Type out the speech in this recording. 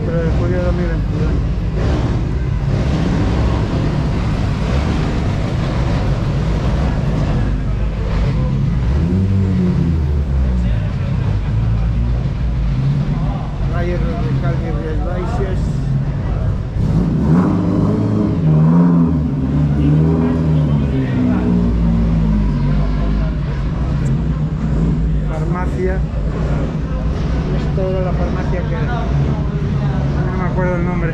4 de julio de 2022. Valle Radical de Ries Baixes. Farmacia. Esto era la farmacia que no me acuerdo el nombre.